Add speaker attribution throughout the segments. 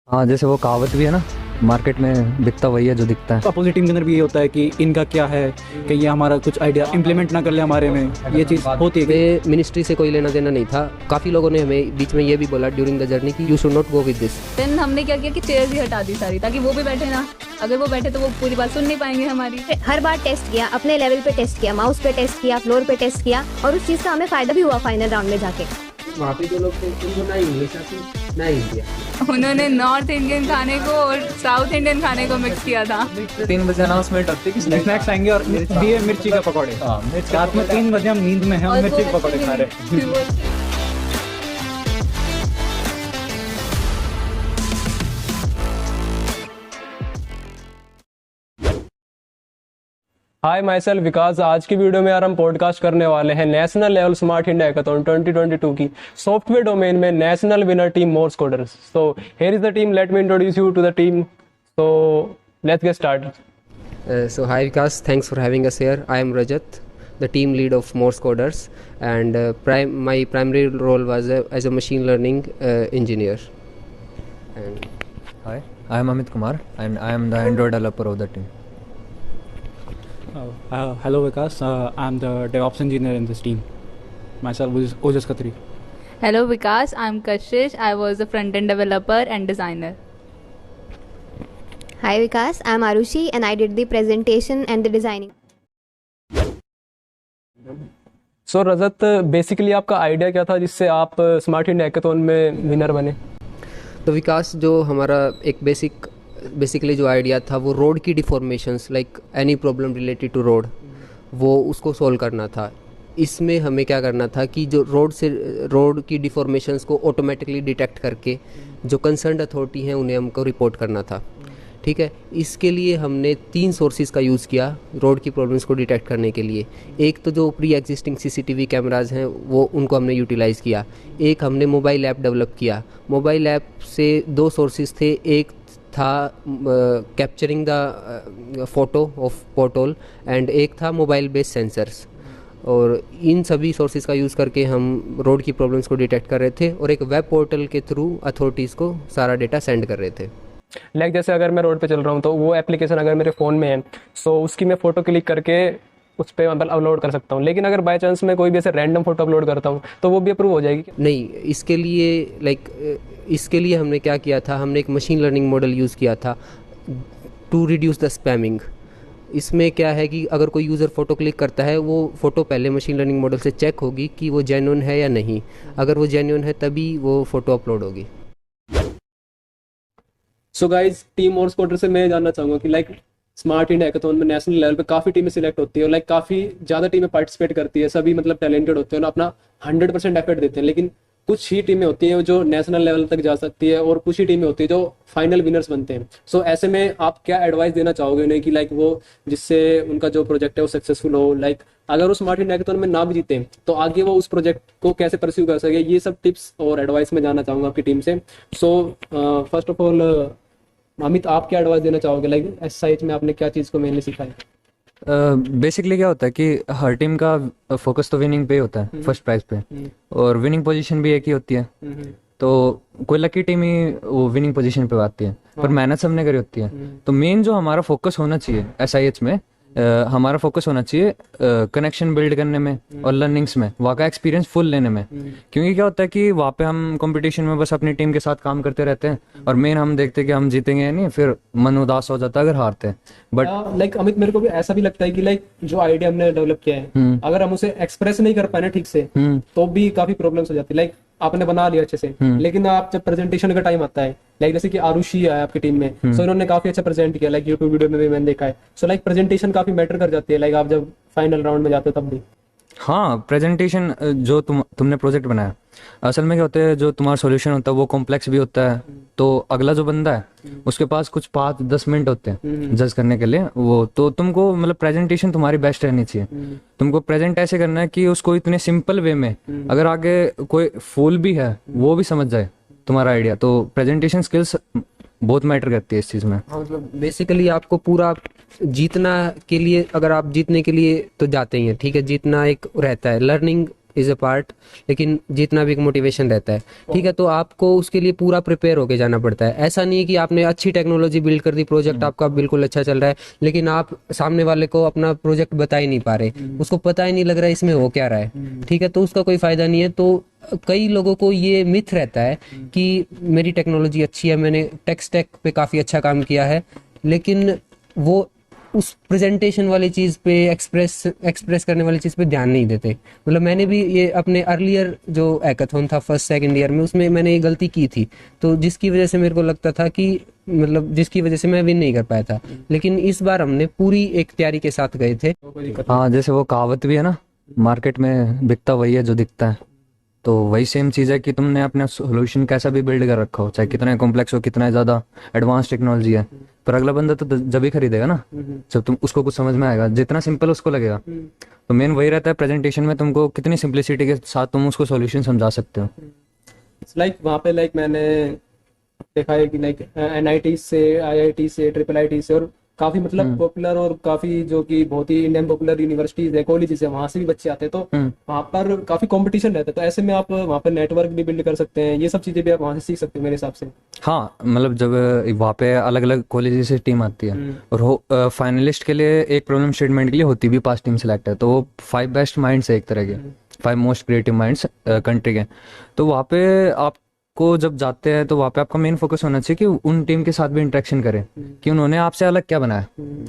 Speaker 1: हाँ, जैसे वो कहावत भी है ना, मार्केट में बिकता वही है जो दिखता है।
Speaker 2: अपोजिट टीम के अंदर भी ये होता है कि इनका क्या है कि ये हमारा कुछ आइडिया इम्प्लीमेंट ना कर ले हमारे में, ये चीज़ होती है।
Speaker 3: हमें मिनिस्ट्री से कोई लेना देना नहीं था। काफ़ी लोगों ने हमें बीच में ये भी बोला ड्यूरिंग द जर्नी कि you should not go with this.
Speaker 4: Then हमने क्या किया कि चेयर्स ही हटा दी सारी, ताकि वो भी बैठे ना। अगर वो बैठे तो वो पूरी बात सुन नहीं पाएंगे हमारी।
Speaker 5: हर बार टेस्ट किया, अपने लेवल पे टेस्ट किया, माउस पे टेस्ट किया, फ्लोर पे टेस्ट किया, और उस चीज़ का हमें फ़ायदा भी हुआ फाइनल राउंड में जाके।
Speaker 3: वहाँ पे जो लोग थे उनको ना इंग्लिश आती ना हिंदी आती।
Speaker 4: उन्होंने नॉर्थ इंडियन खाने को और साउथ इंडियन खाने को मिक्स किया था।
Speaker 2: 3 बजे अनाउंसमेंट होती है कि स्नैक्स आएंगे और दिए मिर्ची के पकौड़े। रात में 3 बजे हम नींद में हैं और मिर्ची के पकौड़े खा रहे हैं।
Speaker 6: हाय माई सेल्फ विकास। आज की वीडियो में यार हम पॉडकास्ट करने वाले हैं national level smart India hackathon 2022 की सॉफ्टवेयर डोमेन में national winner team Morse coders. So here is the team, let me introduce you to the team. So let's get start.
Speaker 3: So hi Vikas, thanks for having us here. I am Rajat, the team lead of Morse Coders, and my primary role was as a machine learning engineer. And
Speaker 1: Hi, I am Amit Kumar and I am the Android developer of the team.
Speaker 2: Hello Vikas, I'm the DevOps engineer in this team. Myself is Ojas Khatri.
Speaker 4: Hello Vikas, I'm Kashish. I was a front-end developer and designer.
Speaker 5: Hi Vikas, I'm Arushi and I did the presentation and the designing.
Speaker 6: So Rajat, basically आपका idea क्या था जिससे आप smart India hackathon में winner बने?
Speaker 3: तो विकास, जो हमारा एक बेसिकली जो आइडिया था वो रोड की deformations, like any problem related to road, वो उसको सॉल्व करना था। इसमें हमें क्या करना था कि जो रोड की डिफॉर्मेशंस को ऑटोमेटिकली डिटेक्ट करके जो कंसर्न्ड अथॉरिटी हैं उन्हें हमको रिपोर्ट करना था। ठीक है, इसके लिए हमने 3 सोर्सेज का यूज़ किया रोड की प्रॉब्लम्स को डिटेक्ट करने के लिए। एक तो जो प्री एग्जिस्टिंग सीसीटीवी कैमराज हैं वो उनको हमने यूटिलाइज़ किया। एक हमने मोबाइल ऐप डेवलप किया। मोबाइल ऐप से 2 सोर्सेज थे। एक था capturing the photo of portal and एक था मोबाइल बेस्ड सेंसर्स। और इन सभी सोर्सेज का यूज़ करके हम रोड की प्रॉब्लम्स को डिटेक्ट कर रहे थे और एक वेब पोर्टल के थ्रू अथॉरिटीज़ को सारा डेटा सेंड कर रहे थे।
Speaker 6: लाइक जैसे अगर मैं रोड पे चल रहा हूँ तो वो एप्लीकेशन अगर मेरे फ़ोन में है सो उसकी मैं फ़ोटो क्लिक करके उस पर मतलब अपलोड कर सकता हूँ। लेकिन अगर बाय चांस मैं कोई भी ऐसे रैंडम फोटो अपलोड करता हूँ तो वो भी अप्रूव हो जाएगी क्या?
Speaker 3: नहीं, इसके लिए हमने क्या किया था, हमने एक मशीन लर्निंग मॉडल यूज़ किया था टू रिड्यूस द स्पैमिंग। इसमें क्या है कि अगर कोई यूज़र फ़ोटो क्लिक करता है, वो फ़ोटो पहले मशीन लर्निंग मॉडल से चेक होगी कि वो जेन्युइन है या नहीं। अगर वो जेन्युइन है तभी वो फ़ोटो अपलोड होगी।
Speaker 6: So guys, team Morse coder से मैं जानना चाहूँगा कि लाइक स्मार्ट इंडिया हैकाथॉन में नेशनल लेवल पे काफ़ी टीमें सिलेक्ट होती है और लाइक काफ़ी ज़्यादा टीमें पार्टिसिपेट करती है। सभी मतलब टैलेंटेड होते हैं और अपना 100% एफर्ट देते हैं। लेकिन कुछ ही टीमें होती हैं जो नेशनल लेवल तक जा सकती है और कुछ ही टीमें होती है जो फाइनल विनर्स बनते हैं। सो ऐसे में आप क्या एडवाइस देना चाहोगे उन्हें कि लाइक वो जिससे उनका जो प्रोजेक्ट है वो सक्सेसफुल हो? लाइक अगर वो स्मार्ट इंडिया हैकाथॉन में ना भी जीते तो आगे वो उस प्रोजेक्ट को कैसे परस्यू कर सके, ये सब टिप्स और एडवाइस मैं जानना चाहूँगा आपकी टीम से। So first of all Amit, आप क्या एडवाइस देना चाहोगे? लाइक एसआईएच में आपने क्या चीज़ को मेनली सिखाया?
Speaker 1: बेसिकली क्या होता है कि हर टीम का फोकस तो विनिंग पे ही होता है, फर्स्ट प्राइज पे, और विनिंग पोजीशन भी एक ही होती है। तो कोई लकी टीम ही वो विनिंग पोजीशन पे आती है, पर मेहनत सबने करी होती है। तो मेन जो हमारा फोकस होना चाहिए एसआईएच में, हमारा फोकस होना चाहिए कनेक्शन बिल्ड करने में और लर्निंग्स में, वहाँ का एक्सपीरियंस फुल लेने में। क्योंकि क्या होता है कि वहाँ पे हम कंपटीशन में बस अपनी टीम के साथ काम करते रहते हैं और मेन हम देखते हैं कि हम जीतेंगे या नहीं, फिर मन उदास हो जाता है अगर हारते हैं। बट
Speaker 2: लाइक अमित, मेरे को भी ऐसा भी लगता है कि लाइक जो आइडिया हमने डेवलप किया है, अगर हम उसे एक्सप्रेस नहीं कर पाए ना ठीक से, तो भी काफी प्रॉब्लम्स हो जाती है। लाइक आपने बना लिया अच्छे से, लेकिन आप जब प्रेजेंटेशन का टाइम आता है, लाइक जैसे कि आरुषि है आपकी टीम में, सो इन्होंने काफी अच्छा प्रेजेंट किया, लाइक यूट्यूब वीडियो में भी मैंने देखा है। सो लाइक प्रेजेंटेशन काफी मैटर कर जाती है, लाइक आप जब फाइनल राउंड में जाते हो तब भी।
Speaker 1: हाँ, प्रेजेंटेशन जो तुमने प्रोजेक्ट बनाया, असल में क्या होता है, जो तुम्हारा सॉल्यूशन होता है वो कॉम्प्लेक्स भी होता है। तो अगला जो बंदा है उसके पास कुछ 5-10 मिनट होते हैं जज करने के लिए। वो तो तुमको मतलब प्रेजेंटेशन तुम्हारी बेस्ट रहनी चाहिए। तुमको प्रेजेंट ऐसे करना है कि उसको इतने सिंपल वे में, अगर आगे कोई फूल भी है वो भी समझ जाए तुम्हारा आइडिया। तो प्रेजेंटेशन स्किल्स बहुत मैटर करती है इस चीज़ में।
Speaker 3: हाँ, मतलब बेसिकली आपको पूरा जीतना के लिए, अगर आप जीतने के लिए तो जाते ही हैं, ठीक है, जीतना एक रहता है। लर्निंग इज अ पार्ट, लेकिन जीतना भी एक मोटिवेशन रहता है, ठीक है। तो आपको उसके लिए पूरा प्रिपेयर होके जाना पड़ता है। ऐसा नहीं है कि आपने अच्छी टेक्नोलॉजी बिल्ड कर दी, प्रोजेक्ट आपका बिल्कुल अच्छा चल रहा है, लेकिन आप सामने वाले को अपना प्रोजेक्ट बता ही नहीं पा रहे, उसको पता ही नहीं लग रहा है इसमें हो क्या रहा है, ठीक है, तो उसका कोई फायदा नहीं है। तो कई लोगों को ये मिथ रहता है कि मेरी टेक्नोलॉजी अच्छी है, मैंने टेक स्टैक पे काफ़ी अच्छा काम किया है, लेकिन वो उस प्रेजेंटेशन वाली चीज़ पे, एक्सप्रेस करने वाली चीज़ पे ध्यान नहीं देते। मतलब मैंने भी ये अपने अर्लियर जो हैकाथॉन था फर्स्ट सेकंड ईयर में, उसमें मैंने ये गलती की थी, तो जिसकी वजह से मेरे को लगता था कि मतलब जिसकी वजह से मैं विन नहीं कर पाया था। लेकिन इस बार हमने पूरी एक तैयारी के साथ गए थे।
Speaker 1: हाँ, जैसे वो कहावत भी है ना, मार्केट में बिकता वही है जो दिखता है। तो वही सेम चीज़ है कि तुमने अपना सोल्यूशन कैसा भी बिल्ड कर रखा हो, चाहे कितना कॉम्प्लेक्स हो, कितना ज़्यादा एडवांस टेक्नोलॉजी है, पर अगला बंदा तो जब ही खरीदेगा ना जब तुम उसको कुछ समझ में आएगा, जितना सिंपल उसको लगेगा। तो मेन वही रहता है प्रेजेंटेशन में, तुमको कितनी सिंप्लिसिटी के साथ तुम उसको सॉल्यूशन समझा सकते हो।
Speaker 2: लाइक वहाँ पे लाइक मैंने देखा है कि लाइक NIT से, IIT से, IIIT से, और काफी मतलब पॉपुलर और काफी जो कि बहुत ही इंडियन पॉपुलर यूनिवर्सिटीज है, कॉलेजेस है, वहां से भी बच्चे आते हैं। तो वहाँ पर काफी कंपटीशन रहता है, तो ऐसे में आप वहाँ पर नेटवर्क भी बिल्ड कर सकते हैं, ये सब चीजें भी आप वहाँ से सीख सकते हैं मेरे हिसाब से।
Speaker 1: हाँ, मतलब जब वहाँ पे अलग अलग कॉलेज से टीम आती है और फाइनलिस्ट के लिए एक प्रॉब्लम स्टेटमेंट के लिए होती भी 5 टीम सेलेक्ट है, तो वो 5 बेस्ट माइंड्स है एक तरह के, 5 मोस्ट क्रिएटिव माइंड्स कंट्री के। तो वहाँ पे आपको जब जाते हैं तो वहाँ पे आपका मेन फोकस होना चाहिए कि उन टीम के साथ भी इंटरेक्शन करें कि उन्होंने आपसे अलग क्या बनाया,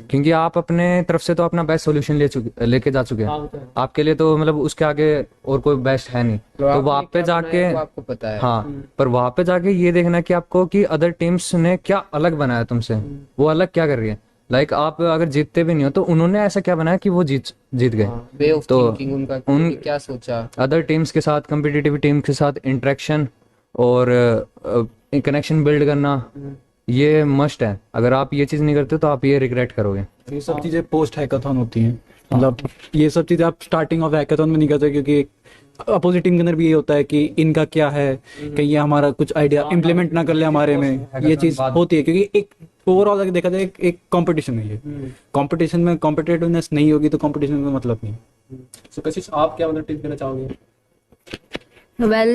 Speaker 1: क्योंकि आप अपने तरफ से तो अपना बेस्ट सॉल्यूशन लेके जा चुके हैं, आपके लिए तो मतलब उसके आगे और कोई बेस्ट है नहीं। तो वहाँ पे जाके
Speaker 3: आपको पता है।
Speaker 1: हाँ, पर वहाँ पे जाके ये देखना कि आपको कि अदर टीम्स ने क्या अलग बनाया तुमसे, वो अलग क्या कर रही है। लाइक आप अगर जीतते भी नहीं हो तो उन्होंने ऐसा क्या बनाया कि वो जीत गए।
Speaker 3: वे ऑफ
Speaker 1: तो
Speaker 3: थिंकिंग उनका, क्या सोचा,
Speaker 1: अदर टीम्स के साथ, कम्पिटिटिव टीम के साथ इंटरेक्शन और कनेक्शन बिल्ड करना, ये मस्ट है। अगर आप ये चीज़ नहीं करते तो आप ये रिग्रेट करोगे।
Speaker 7: ये सब चीज़ें पोस्ट हैकाथॉन होती हैं, मतलब ये सब चीज़ें आप स्टार्टिंग ऑफ हैकाथॉन में नहीं करते, क्योंकि अपोजिट टीम के अंदर भी ये होता है कि इनका क्या है, कहीं ये हमारा कुछ आइडिया इम्प्लीमेंट ना कर ले हमारे में, ये चीज़ होती है। क्योंकि एक ओवरऑल अगर देखा जाए एक कंपटीशन है, ये कंपटीशन में कॉम्पिटिटिवनेस नहीं होगी तो कंपटीशन में मतलब नहीं।
Speaker 2: सो कशिश, आप क्या मतलब टिप देना चाहोगे?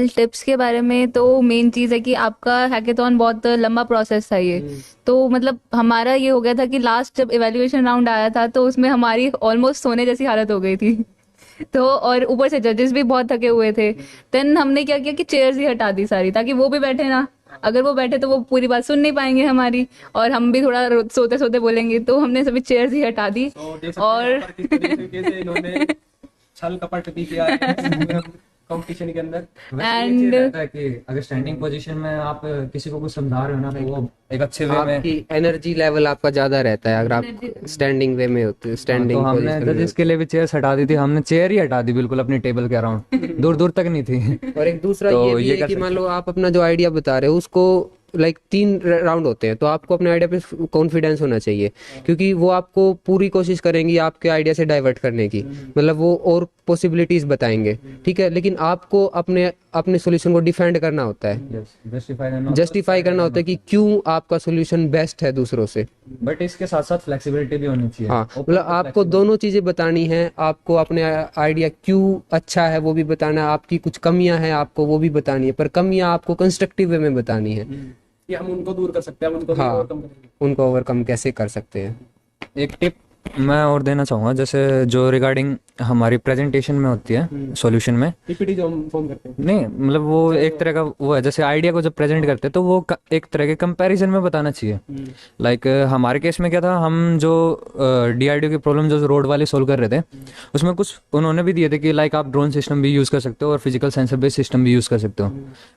Speaker 4: टिप्स के बारे में तो मेन चीज़ है कि आपका हैकेथॉन बहुत लंबा प्रोसेस था ये। तो मतलब हमारा ये हो गया था कि लास्ट जब इवैल्यूएशन राउंड आया था तो उसमें हमारी ऑलमोस्ट सोने जैसी हालत हो गई थी। तो और ऊपर से जजेस भी बहुत थके हुए थे। देन हमने क्या किया कि चेयर्स ही हटा दी सारी, ताकि वो भी बैठे ना, अगर वो बैठे तो वो पूरी बात सुन नहीं पाएंगे हमारी, और हम भी थोड़ा सोते सोते बोलेंगे। तो हमने सभी चेयर्स ही हटा दी। और
Speaker 2: इन्होंने छल कपट भी किया है कंपटीशन के अंदर।
Speaker 1: एंड कि अगर स्टैंडिंग पोजीशन में आप किसी को कुछ समझा रहे हो ना, तो वो एक अच्छे वे में,
Speaker 3: आपकी एनर्जी लेवल आपका ज्यादा रहता है अगर आप स्टैंडिंग वे में होते,
Speaker 1: तो
Speaker 3: स्टैंडिंग
Speaker 1: हमने जजेस के लिए भी चेयर हटा दी थी। हमने चेयर ही हटा दी बिल्कुल अपनी टेबल के अराउंड, दूर दूर तक नहीं थी।
Speaker 3: और एक दूसरा
Speaker 1: तो
Speaker 3: ये भी है कि मान लो आप अपना जो आइडिया बता रहे हो उसको लाइक 3 राउंड होते हैं, तो आपको अपने आइडिया पे कॉन्फिडेंस होना चाहिए, क्योंकि वो आपको पूरी कोशिश करेंगे आपके आइडिया से डाइवर्ट करने की, मतलब वो और पॉसिबिलिटीज बताएंगे, ठीक है, लेकिन आपको अपने अपने सॉल्यूशन को डिफेंड करना होता है, जस्टिफाई करना होता है कि क्यों आपका सॉल्यूशन बेस्ट है दूसरों से।
Speaker 1: बट इसके साथ साथ फ्लेक्सिबिलिटी भी होनी चाहिए।
Speaker 3: हाँ, मतलब आपको दोनों चीजें बतानी है, आपको अपने आइडिया क्यों अच्छा है वो भी बताना है, आपकी कुछ कमियां हैं आपको वो भी बतानी है, पर कमियां आपको कंस्ट्रक्टिव वे में बतानी है
Speaker 2: कि हम उनको दूर कर सकते हैं, हम उनको
Speaker 3: हाँ,
Speaker 2: ओवरकम करेंगे।
Speaker 3: उनको ओवरकम कैसे कर सकते हैं।
Speaker 1: एक टिप मैं और देना चाहूँगा, जैसे जो रिगार्डिंग हमारी प्रेजेंटेशन में होती है सॉल्यूशन में,
Speaker 2: पीपीटी जो हम फॉर्म करते हैं,
Speaker 1: नहीं मतलब वो एक तरह का वो है, जैसे आइडिया को जब प्रेजेंट करते हैं तो वो एक तरह के कंपैरिजन में बताना चाहिए। लाइक हमारे केस में क्या था, हम जो DRDO की प्रॉब्लम जो रोड वाले सोल्व कर रहे थे, उसमें कुछ उन्होंने भी दिए थे कि लाइक आप ड्रोन सिस्टम भी यूज़ कर सकते हो और फिजिकल सेंसर बेस्ड सिस्टम भी यूज़ कर सकते हो,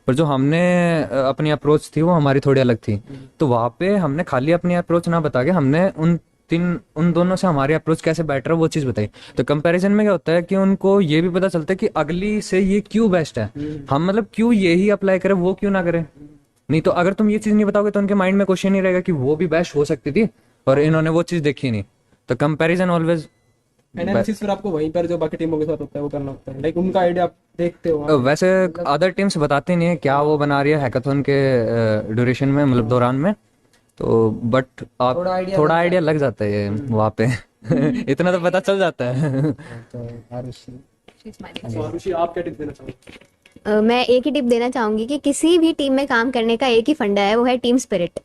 Speaker 1: पर जो हमने अपनी अप्रोच थी वो हमारी थोड़ी अलग थी। तो वहाँ पे हमने खाली अपनी अप्रोच ना बता के हमने उन दोनों से हमारी अप्रोच कैसे बेटर है वो चीज़ बताई। तो कंपैरिजन में क्या होता है कि उनको ये भी पता चलता है कि अगली से ये क्यों बेस्ट है, हम मतलब क्यों यही अप्लाई करें, वो क्यों ना करें। नहीं तो अगर तुम ये चीज़ नहीं बताओगे तो उनके माइंड में क्वेश्चन नहीं रहेगा कि वो भी बेस्ट हो सकती थी और इन्होंने वो चीज़ देखी नहीं। तो कंपैरिजन ऑलवेज
Speaker 2: एनालिसिस फिर आपको वहीं पर जो बाकी टीमों के साथ होता है वो करना होता है, लाइक उनका आइडिया आप देखते हो।
Speaker 1: वैसे अदर टीम्स बताते नहीं है क्या वो बना रही है हैकाथॉन के ड्यूरेशन में, मतलब दौरान में, तो बट आप थोड़ा आइडिया लग जाता है वहाँ पे इतना तो पता चल जाता है।
Speaker 6: तो आरुषि, आप क्या टिप देना चाहोगे?
Speaker 5: मैं एक ही टिप देना चाहूंगी कि किसी भी टीम में काम करने का एक ही फंडा है, वो है टीम स्पिरिट।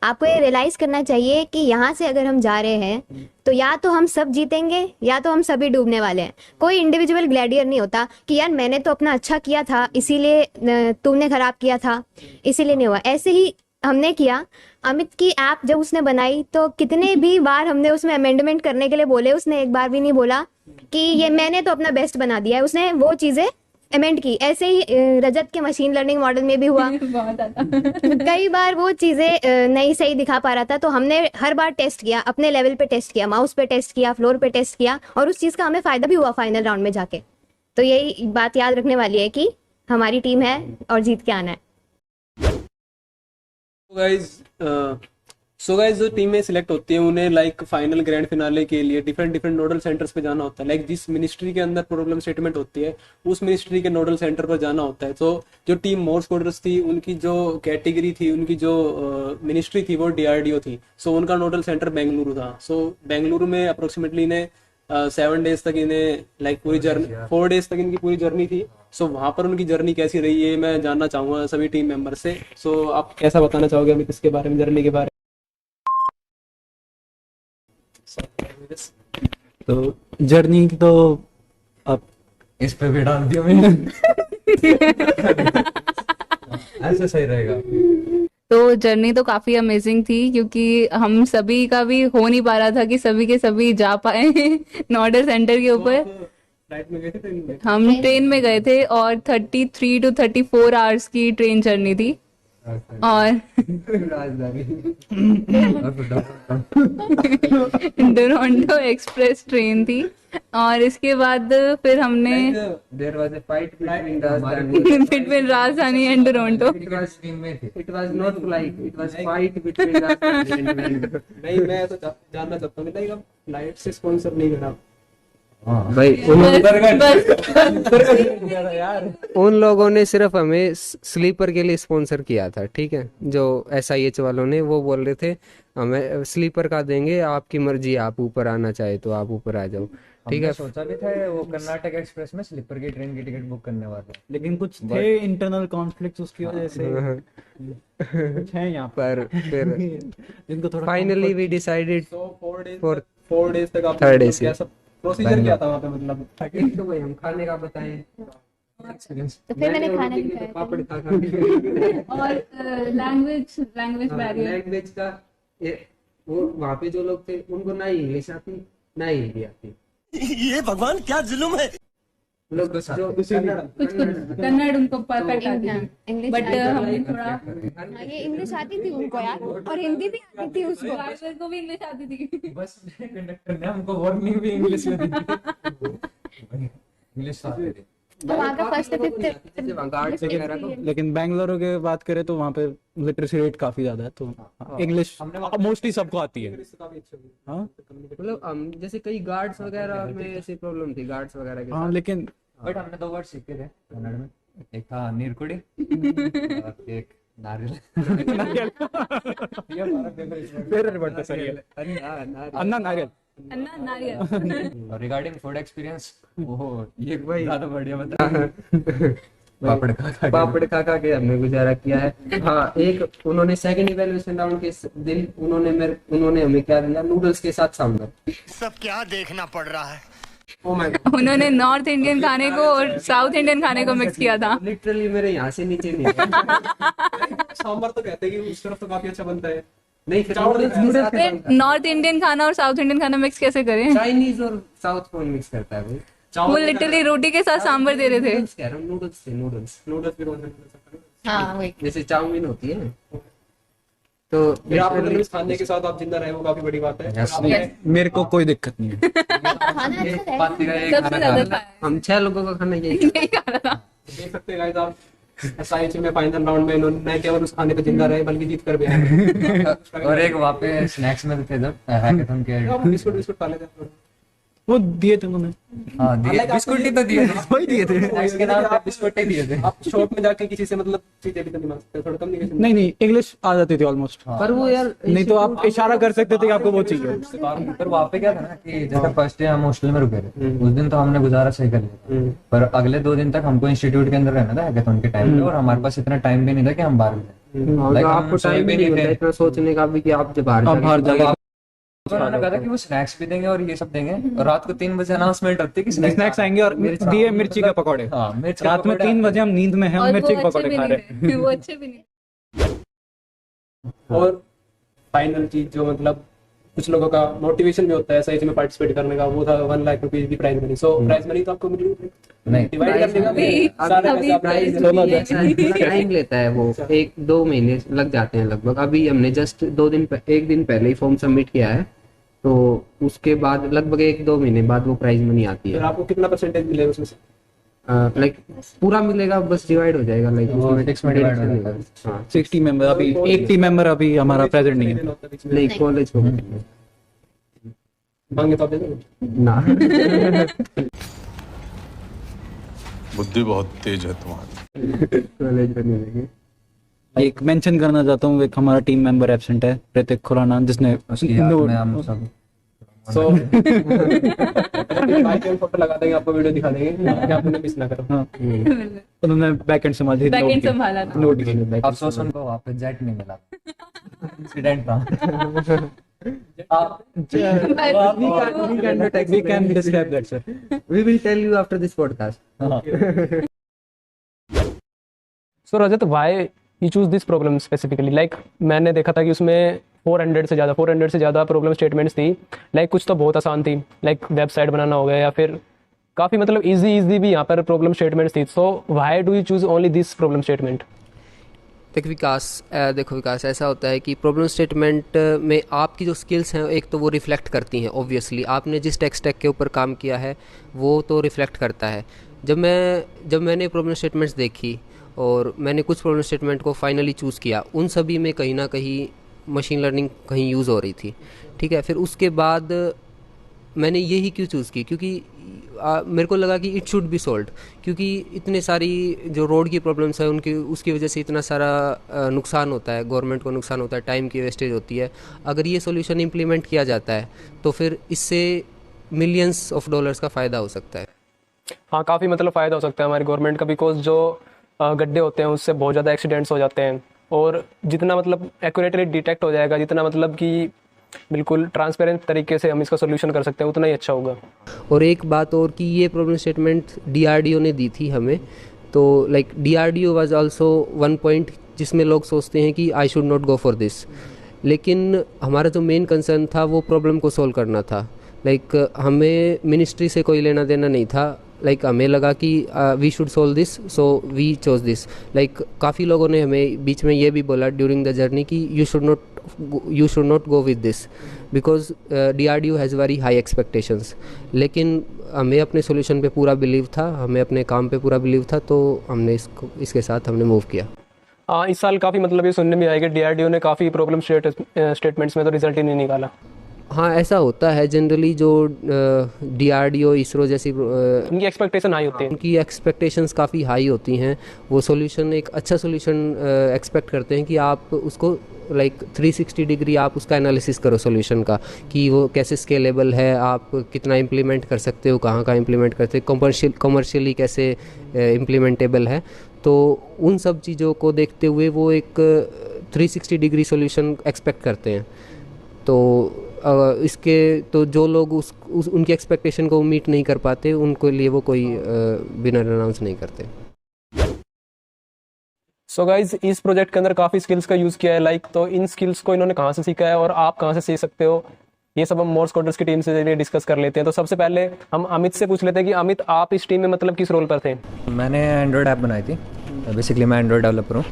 Speaker 5: आपको ये रियलाइज करना चाहिए कि यहाँ से अगर हम जा रहे हैं तो या तो हम सब जीतेंगे या तो हम सभी डूबने वाले हैं। कोई इंडिविजुअल ग्लैडियर नहीं होता कि यार मैंने तो अपना अच्छा किया था इसीलिए तुमने खराब किया था इसीलिए नहीं हुआ। ऐसे ही हमने किया। अमित की ऐप जब उसने बनाई तो कितने भी बार हमने उसमें अमेंडमेंट करने के लिए बोले, उसने एक बार भी नहीं बोला कि ये मैंने तो अपना बेस्ट बना दिया है। उसने वो चीजें अमेंड की। ऐसे ही रजत के मशीन लर्निंग मॉडल में भी हुआ। कई बार वो चीजें नहीं सही दिखा पा रहा था तो हमने हर बार टेस्ट किया, अपने लेवल पे टेस्ट किया, माउस पे टेस्ट किया, फ्लोर पे टेस्ट किया और उस चीज का हमें फायदा भी हुआ फाइनल राउंड में जाके। तो यही बात याद रखने वाली है कि हमारी टीम है और जीत के आना है।
Speaker 6: सो गाइज जो टीमें सिलेक्ट होती हैं उन्हें लाइक फाइनल ग्रैंड फिनाले के लिए डिफरेंट डिफरेंट नोडल सेंटर्स पे जाना होता है। लाइक जिस मिनिस्ट्री के अंदर प्रॉब्लम स्टेटमेंट होती है उस मिनिस्ट्री के नोडल सेंटर पर जाना होता है। तो जो टीम मोर्स कोडर्स थी उनकी जो कैटेगरी थी, उनकी जो मिनिस्ट्री थी वो DRDO थी। सो उनका नोडल सेंटर बेंगलुरु था। सो बेंगलुरु में अप्रोक्सीमेटली इन्हें 7 डेज तक इन्हें लाइक पूरी जर्नी 4 डेज तक इनकी पूरी जर्नी थी। सो वहां पर उनकी जर्नी कैसी रही है मैं जानना चाहूंगा सभी टीम मेंबर से। सो आप कैसा बताना चाहोगे अमित इसके बारे में, जर्नी के बारे में?
Speaker 7: तो जर्नी तो आप
Speaker 1: इस पे भी डाल दिया मैंने। ऐसे सही रहेगा।
Speaker 4: तो जर्नी तो काफी अमेजिंग थी क्योंकि हम सभी का भी हो नहीं पा रहा था कि सभी के सभी जा पाए नोडल सेंटर के ऊपर।
Speaker 6: फ्लाइट में गए थे, ट्रेन में?
Speaker 4: हम ट्रेन में गए थे और 33 to 34 आवर्स की ट्रेन जर्नी थी। और डोरंटो एक्सप्रेस ट्रेन थी और इसके बाद फिर हमने
Speaker 3: There was a fight between
Speaker 4: राजधानी and डोरंटो।
Speaker 3: It was not flight. It was fight between Rajasthan and
Speaker 6: नहीं, मैं तो जानना चाहता हूँ लाइक आप फ्लाइट से स्पॉन्सर नहीं करा?
Speaker 3: भाई उन लोगों ने सिर्फ हमें स्लीपर के लिए स्पॉन्सर किया था, ठीक है। जो SIH वालों ने वो बोल रहे थे हमें स्लीपर का देंगे, आपकी मर्जी, आप ऊपर आना चाहे तो आप ऊपर आ जाओ, ठीक है।
Speaker 1: सोचा भी था वो कर्नाटक एक्सप्रेस में स्लीपर की ट्रेन की टिकट बुक करने वाले,
Speaker 7: लेकिन कुछ थे इंटरनल कॉन्फ्लिक्ट्स उसकी वजह से कुछ है यहाँ
Speaker 3: पर फिर
Speaker 7: जिनको थोड़ा
Speaker 3: फाइनली वी डिसाइडेड
Speaker 6: तो
Speaker 3: फॉर
Speaker 6: 4 डेज तक आप
Speaker 3: Third AC।
Speaker 6: कैसा प्रोसीजर क्या था वहाँ पे? मतलब
Speaker 3: तो भाई हम खाने का बताएं एक्सपीरियंस।
Speaker 5: तो फिर मैंने खाना भी खाया था।
Speaker 3: पापड़ खा खा
Speaker 4: और लैंग्वेज बैरियर।
Speaker 3: लैंग्वेज का वो वहाँ पे जो लोग थे उनको ना ही इंग्लिश आती ना ही हिंदी आती।
Speaker 8: ये भगवान क्या जुल्म है।
Speaker 3: लोग जो
Speaker 4: कुछ कन्नड़ उनको परफेक्ट आती है
Speaker 5: इंग्लिश
Speaker 4: बट हमने थोड़ा
Speaker 5: हाँ, ये इंग्लिश आती थी उनको यार और हिंदी भी आती थी उसको।
Speaker 4: ड्राइवर को भी इंग्लिश आती थी।
Speaker 1: बस कंडक्टर ने हमको वार्निंग भी इंग्लिश में दी थी। इंग्लिश आती थी।
Speaker 5: तो वहाँ का फर्स्ट
Speaker 7: लेकिन बेंगलुरु की बात करें तो वहाँ पे लिटरेसी रेट काफी ज्यादा है, तो इंग्लिश मोस्टली सबको आती है। हाँ
Speaker 3: मतलब जैसे कई गार्ड्स वगैरह में ऐसी प्रॉब्लम थी, गार्ड्स वगैरह के
Speaker 7: हाँ,
Speaker 3: साथ।
Speaker 7: लेकिन
Speaker 1: बट हमने 2 वर्ड सीखे थे कन्नड़ में। एक था नीरकुड़ी और एक नारियल। ये हमारा फेवरेट वर्ड था। सही है, अन्ना नारियल।
Speaker 4: अन्ना नारियल।
Speaker 1: और रिगार्डिंग फूड एक्सपीरियंस वो ये ज्यादा बढ़िया बता।
Speaker 3: पापड़ खा के हमने गुजारा किया है। हाँ, एक उन्होंने सेकंड इवैल्यूएशन राउंड के दिन उन्होंने हमें क्या दिया, नूडल्स के साथ सांभर।
Speaker 8: सब क्या देखना पड़ रहा है।
Speaker 4: उन्होंने नॉर्थ इंडियन खाने को और साउथ इंडियन खाने को मिक्स किया था।
Speaker 3: लिटरली मेरे यहाँ से नीचे नहीं गया।
Speaker 6: सांभर तो कहते हैं कि उस तरफ तो काफी अच्छा बनता है।
Speaker 3: नहीं, फिर
Speaker 4: नॉर्थ इंडियन खाना और साउथ इंडियन खाना मिक्स कैसे करें?
Speaker 3: चाइनीज और साउथ कौन मिक्स करता है भाई?
Speaker 4: वो लिटरली रोटी के साथ सांभर दे रहे थे।
Speaker 3: नूडल्स कह रहा हूँ, नूडल्स थे, नूडल्स
Speaker 6: भी कौन सा?
Speaker 4: हाँ वही।
Speaker 3: जैसे चाउमीन होती है ना, तो
Speaker 6: आप नूडल्स खाने के साथ आप जिंदा रहे वो काफी बड़ी बात है।
Speaker 7: मेरे को कोई दिक्कत नहीं है।
Speaker 5: खाना अच्छा है।
Speaker 4: सबसे ज्यादा खाया
Speaker 3: हम 6 लोगों का खाना यही
Speaker 4: यही खा रहा था।
Speaker 6: देख सकते हैं गाइस आप SIH में फाइनल राउंड में इन्होंने केवल उस खाने पे जिंदा रहे बल्कि जीत कर भी आए।
Speaker 1: और एक वहाँ पे स्नैक्स में थे जब हैकेथन के
Speaker 6: बिस्कुट खा लेते हैं।
Speaker 7: वो दिए थे उन्होंने,
Speaker 1: हाँ दिए, बिस्कुट ही तो दिए थे,
Speaker 7: वही दिए थे।
Speaker 1: स्नैक्स के नाम पे बिस्कुट ही दिए थे।
Speaker 6: आप शॉप में जाके किसी से मतलब चीजें भी तो नहीं मांग सकते, थोड़ा कम्युनिकेशन।
Speaker 7: नहीं नहीं, इंग्लिश आ जाती थी ऑलमोस्ट,
Speaker 3: पर वो यार
Speaker 7: नहीं तो आप इशारा कर सकते थे कि आपको वो चाहिए।
Speaker 1: पर वहाँ पे क्या था ना कि जैसे फर्स्ट डे हम हॉस्टल में रुके थे, उस दिन तो हमने गुजारा सही कर लिया था, पर अगले 2 दिन तक हमको इंस्टीट्यूट के अंदर रहना था हैकेथॉन के टाइम पे, और हमारे पास इतना टाइम भी नहीं था कि हम बाहर भी जाएं।
Speaker 3: हाँ,
Speaker 1: Like
Speaker 3: तो
Speaker 1: हम
Speaker 3: आपको
Speaker 1: सोए
Speaker 3: टाइम
Speaker 1: भी
Speaker 3: भी नहीं
Speaker 1: नहीं
Speaker 3: होता
Speaker 1: थे।
Speaker 3: इतना सोचने का भी कि आप जब बाहर
Speaker 7: अब बाहर जाके
Speaker 1: तो उन्होंने कहा था कि वो स्नैक्स भी देंगे और ये सब देंगे, और रात को 3 बजे अनाउंसमेंट होती है कि
Speaker 7: स्नैक्स आएंगे और दिए मिर्ची के पकौड़े।
Speaker 1: हाँ, मिर्च के
Speaker 7: रात में
Speaker 1: पकौड़े
Speaker 7: 3 बजे हम नींद में हैं,
Speaker 4: और
Speaker 7: हम
Speaker 4: वो
Speaker 7: मिर्ची के
Speaker 4: अच्छे
Speaker 7: पकौड़े
Speaker 4: भी
Speaker 7: खा
Speaker 4: नहीं
Speaker 7: रहे हैं।
Speaker 4: थे, वो अच्छे भी नहीं।
Speaker 6: और फाइनल चीज जो मतलब कुछ लोगों का मोटिवेशन भी होता है सही में पार्टिसिपेट करने का, वो था 1 लाख रुपीज की prize money. So prize money तो आपको मिली
Speaker 1: नहीं,
Speaker 6: डिवाइड करने का भी सारे पैसे आप
Speaker 3: प्राइस टाइम लेता है, वो 1-2 महीने लग जाते हैं लगभग। अभी हमने जस्ट 1 दिन पहले ही फॉर्म सबमिट किया है, तो उसके बाद लगभग 1-2 महीने बाद वो प्राइज मनी आती
Speaker 6: फिर
Speaker 3: है।
Speaker 6: आपको कितना परसेंटेज मिलेगा उसमें से?
Speaker 3: लाइक पूरा मिलेगा, बस डिवाइड हो जाएगा, लाइक उसमें
Speaker 1: 6 में divide हो जाएगा।
Speaker 3: हाँ
Speaker 7: 60 मेंबर, अभी 80 मेंबर अभी हमारा प्रेजेंट नहीं है।
Speaker 3: नहीं, कॉलेज को
Speaker 6: मांगे तो आप दे दोगे?
Speaker 3: ना
Speaker 9: बुद्धि बहुत तेज है तुम्हारी।
Speaker 3: कॉलेज को नहीं देंगे।
Speaker 7: एक मेंशन करना चाहता हूँ, एक हमारा टीम मेंबर एब्सेंट है, ऋतिक खुराना, जिसने
Speaker 1: उसकी याद में हम सब
Speaker 6: सो फोटो लगा देंगे, आपको वीडियो दिखा देंगे कि आप उन्हें मिस ना करो।
Speaker 7: हाँ, उन्होंने बैकएंड संभाली,
Speaker 4: बैकएंड संभाला था।
Speaker 7: नोट किया।
Speaker 1: अफसोस उनको वहाँ पे जेट नहीं मिला, इंसिडेंट था।
Speaker 7: We can describe that, sir.
Speaker 3: We will tell you after this podcast.
Speaker 2: So Rajat, why you choose this problem specifically? Like मैंने देखा था कि उसमें 400 से ज़्यादा प्रॉब्लम स्टेटमेंट्स थी। लाइक कुछ तो बहुत आसान थी, लाइक वेबसाइट बनाना हो गया, या फिर काफ़ी मतलब इजी भी यहाँ पर प्रॉब्लम स्टेटमेंट्स थी। So why do you choose only this problem statement?
Speaker 3: देखो विकास, ऐसा होता है कि प्रॉब्लम स्टेटमेंट में आपकी जो स्किल्स हैं एक तो वो रिफ्लेक्ट करती हैं। ऑब्वियसली आपने जिस टेक स्टैक के ऊपर काम किया है वो तो रिफ्लेक्ट करता है। जब मैंने प्रॉब्लम स्टेटमेंट्स देखी और मैंने कुछ प्रॉब्लम स्टेटमेंट को फाइनली चूज़ किया, उन सभी में कहीं ना कहीं मशीन लर्निंग कहीं यूज़ हो रही थी। ठीक है, फिर उसके बाद मैंने यही क्यों चूज़ की, क्योंकि मेरे को लगा कि इट शुड बी सोल्व्ड, क्योंकि इतने सारी जो रोड की प्रॉब्लम्स है उसकी वजह से इतना सारा नुकसान होता है, गवर्नमेंट को नुकसान होता है, टाइम की वेस्टेज होती है। अगर ये सॉल्यूशन इम्प्लीमेंट किया जाता है तो फिर इससे मिलियंस ऑफ डॉलर्स का फ़ायदा हो सकता है।
Speaker 2: हाँ, काफ़ी मतलब फ़ायदा हो सकता है हमारी गवर्नमेंट का, बिकॉज जो गड्ढे होते हैं उससे बहुत ज़्यादा एक्सीडेंट्स हो जाते हैं, और जितना मतलब एक्यूरेटली डिटेक्ट हो जाएगा, जितना मतलब कि बिल्कुल ट्रांसपेरेंट तरीके से हम इसका सोल्यूशन कर सकते हैं, उतना ही अच्छा होगा।
Speaker 3: और एक बात और कि ये प्रॉब्लम स्टेटमेंट DRDO ने दी थी हमें, तो like DRDO was also one point जिसमें लोग सोचते हैं कि I should not go for this, लेकिन हमारा जो मेन कंसर्न था वो प्रॉब्लम को सोल्व करना था। लाइक हमें मिनिस्ट्री से कोई लेना देना नहीं था। लाइक हमें लगा कि we should solve this, so we chose this. Like काफ़ी लोगों ने हमें बीच में ये भी बोला ड्यूरिंग द जर्नी कि you should not go with this because DRDO has very high expectations. लेकिन हमें अपने सोल्यूशन पे पूरा बिलीव था, हमें अपने काम पे पूरा बिलीव था, तो हमने इसके साथ हमने मूव किया।
Speaker 2: हाँ, इस साल काफ़ी मतलब ये सुनने में आएगा DRDO ने काफ़ी प्रॉब्लम स्टेटमेंट्स में तो रिजल्ट ही नहीं निकाला।
Speaker 3: हाँ, ऐसा होता है जनरली, जो DRDO, इसरो जैसी
Speaker 2: उनकी एक्सपेक्टेशन हाई होती है,
Speaker 3: उनकी एक्सपेक्टेशंस काफ़ी हाई होती हैं। वो सॉल्यूशन एक अच्छा सॉल्यूशन एक्सपेक्ट करते हैं कि आप उसको लाइक 360 डिग्री आप उसका एनालिसिस करो सॉल्यूशन का, कि वो कैसे स्केलेबल है, आप कितना इम्प्लीमेंट कर सकते हो, कहाँ इम्प्लीमेंट करते हो, कमर्शियली कैसे इम्प्लीमेंटेबल है। तो उन सब चीज़ों को देखते हुए वो एक 360 डिग्री सॉल्यूशन एक्सपेक्ट करते हैं। तो इसके तो जो लोग उनकी एक्सपेक्टेशन को मीट नहीं कर पाते, उनके लिए वो कोई विनर अनाउंस नहीं करते।
Speaker 2: सो गाइज, इस प्रोजेक्ट के अंदर काफ़ी स्किल्स का यूज़ किया है। लाइक तो इन स्किल्स को इन्होंने कहाँ से सीखा है और आप कहाँ से सीख सकते हो, ये सब हम मोर्स कोडर्स की टीम से डिस्कस कर लेते हैं। तो सबसे पहले हम अमित से पूछ लेते हैं कि अमित, आप इस टीम में मतलब किस रोल पर थे?
Speaker 1: मैंने एंड्रॉयड ऐप बनाई थी, बेसिकली मैं एंड्रॉयड डेवलपर हूँ।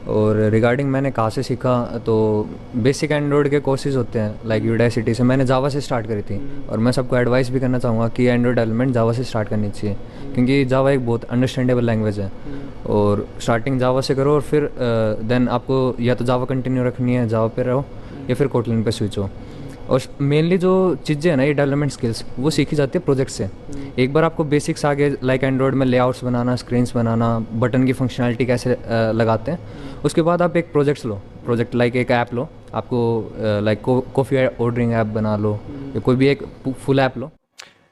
Speaker 1: और रिगार्डिंग मैंने कहाँ से सीखा, तो बेसिक एंड्रॉयड के कोर्सेज होते हैं लाइक यूडासिटी से। मैंने जावा से स्टार्ट करी थी, और मैं सबको एडवाइस भी करना चाहूँगा कि एंड्रॉयड डेवलपमेंट जावा से स्टार्ट करनी चाहिए, क्योंकि जावा एक बहुत अंडरस्टैंडेबल लैंग्वेज है। और स्टार्टिंग जावा से करो, और फिर देन आपको या तो जावा कंटिन्यू रखनी है, जावा पे रहो, या फिर कोटलिन पे स्विच हो। और मेनली जो चीज़ें हैं ना, ये डेवलपमेंट स्किल्स वो सीखी जाती है प्रोजेक्ट से। एक बार आपको बेसिक्स आ गए, लाइक एंड्रॉयड में लेआउट्स बनाना, स्क्रीन्स बनाना, बटन की फंक्शनैलिटी कैसे लगाते हैं, उसके बाद आप एक प्रोजेक्ट लाइक एक ऐप लो, आपको लाइक कॉफ़ी ऑर्डरिंग ऐप बना लो या कोई भी एक फुल ऐप लो।